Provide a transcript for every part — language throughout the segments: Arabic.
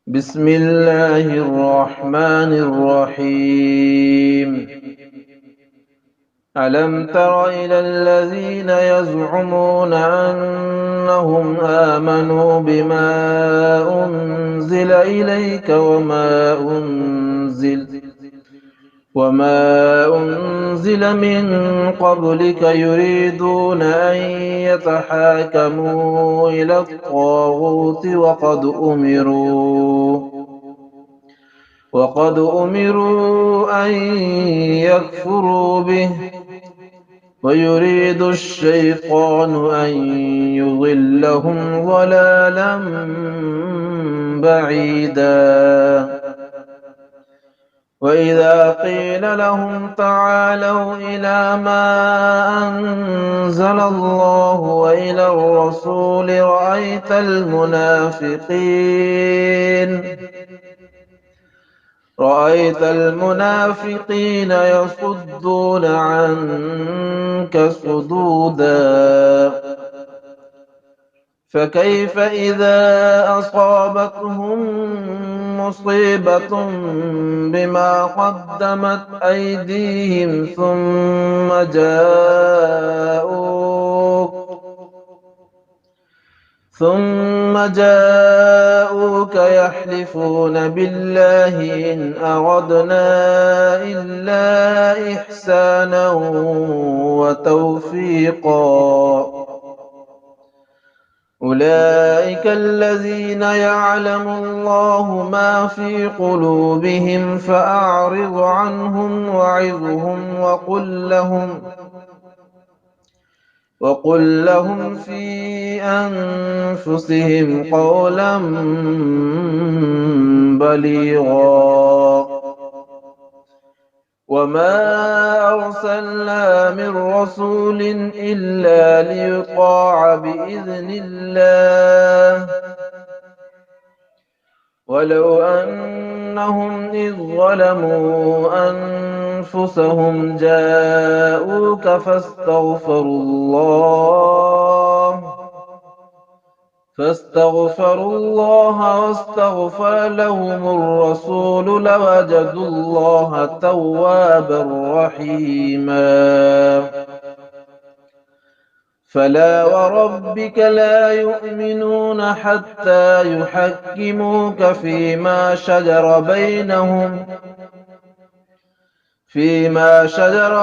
بسم الله الرحمن الرحيم. ألم تر إلى الذين يزعمون أنهم آمنوا بما أنزل إليك وما أنزل من قبلك يريدون أن يتحاكموا إلى الطاغوت وقد أمروا أن يكفروا به ويريد الشيطان أن يضلهم ضلالا بعيدا. وإذا قيل لهم تعالوا إلى ما أنزل الله وإلى الرسول رأيت المنافقين يصدون عنك صدودا. فكيف إذا أصابتهم مصيبة بما قدمت أيديهم ثم جاءوك يحلفون بالله إن أردنا إلا إحسانا وتوفيقا. أولئك الذين يعلم الله ما في قلوبهم فأعرض عنهم وعظهم وقل لهم في أنفسهم قولا بليغا. وما أرسلنا من رسول إلا ليطاع بإذن الله ولو أنهم إذ ظلموا أنفسهم جاءوك فاستغفروا الله واستغفر لهم الرسول لوجدوا الله توابا رحيما. فلا وربك لا يؤمنون حتى يحكموك فيما شجر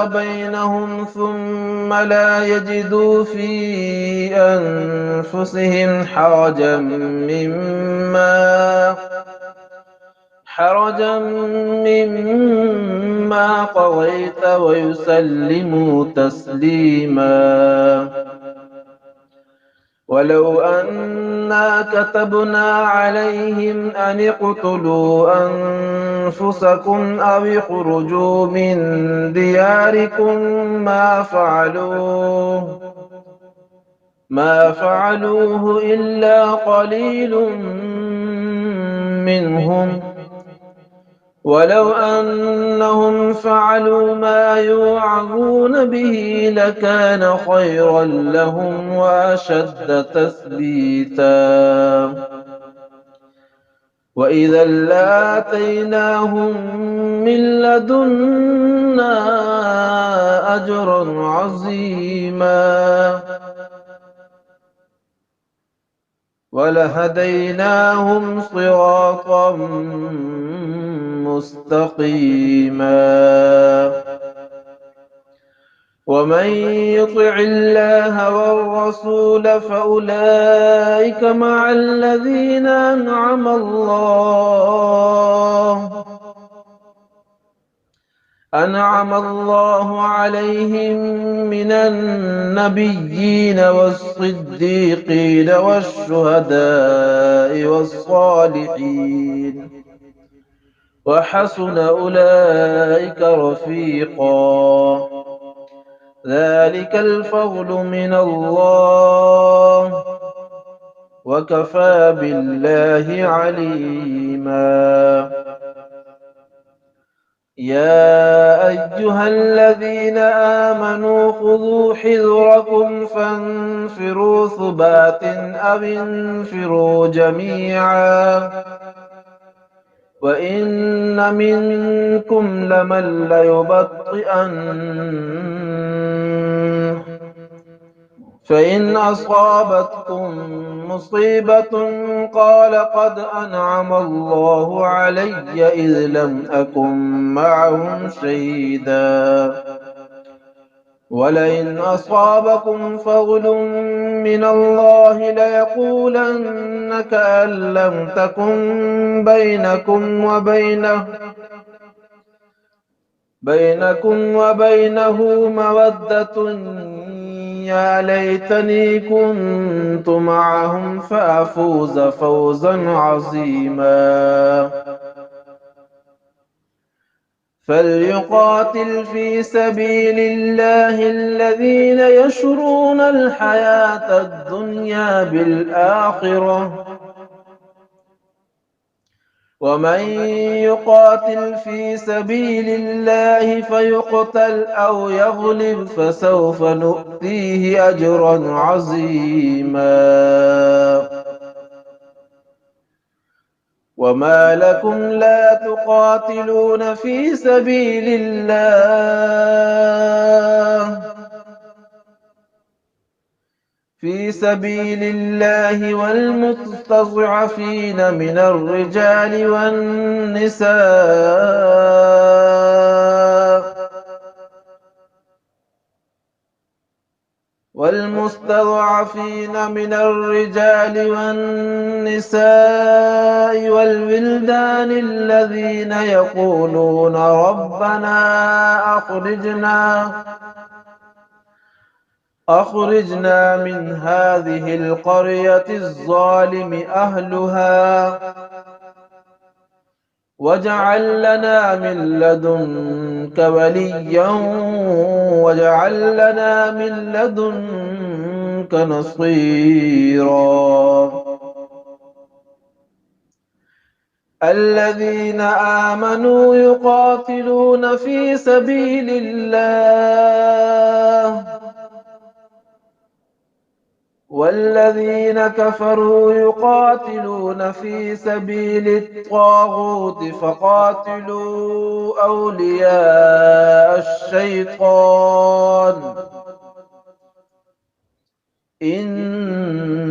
بينهم ثم لا يجدوا في أنفسهم حرجا مما قضيت ويسلموا تسليما. ولو أنا كتبنا عليهم أن اقتلوا أنفسكم أو اخرجوا من دياركم ما فعلوه إلا قليل منهم. ولو أنهم فعلوا ما يوعظون به لكان خيرا لهم وأشد تثبيتا. وإذا لآتيناهم من لدنا أجرا عظيما ولهديناهم صراطا مستقيما. ومن يطع الله والرسول فأولئك مع الذين أنعم الله عليهم من النبيين والصديقين والشهداء والصالحين وحسن أولئك رفيقا. ذلك الفضل من الله وكفى بالله عليما. يا أيها الذين آمنوا خذوا حذركم فانفروا ثبات أو انفروا جميعا وإن منكم لمن ليبطئن فإن أصابتكم مصيبة قال قد أنعم الله علي إذ لم أكن معهم شهيدا ولئن أصابكم فضل من الله ليقولن كأن لم تكن بينكم وبينه مودة يا ليتني كنت معهم فأفوز فوزا عظيما فليقاتل في سبيل الله الذين يشرون الحياة الدنيا بالآخرة ومن يقاتل في سبيل الله فيقتل أو يغلب فسوف نؤتيه أجرا عظيما وما لكم لا تقاتلون في سبيل الله والمستضعفين من الرجال والنساء والولدان الذين يقولون ربنا أخرجنا من هذه القرية الظالم أهلها واجعل لنا من لدنك وليا واجعل لنا من لدنك نصيرا الذين آمنوا يقاتلون في سبيل الله والذين كفروا يقاتلون في سبيل الطاغوت فقاتلوا أولياء الشيطان إن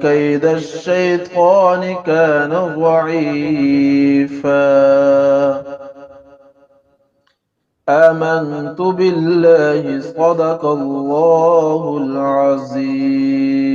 كيد الشيطان كان ضعيفا آمنت بالله صدق الله العظيم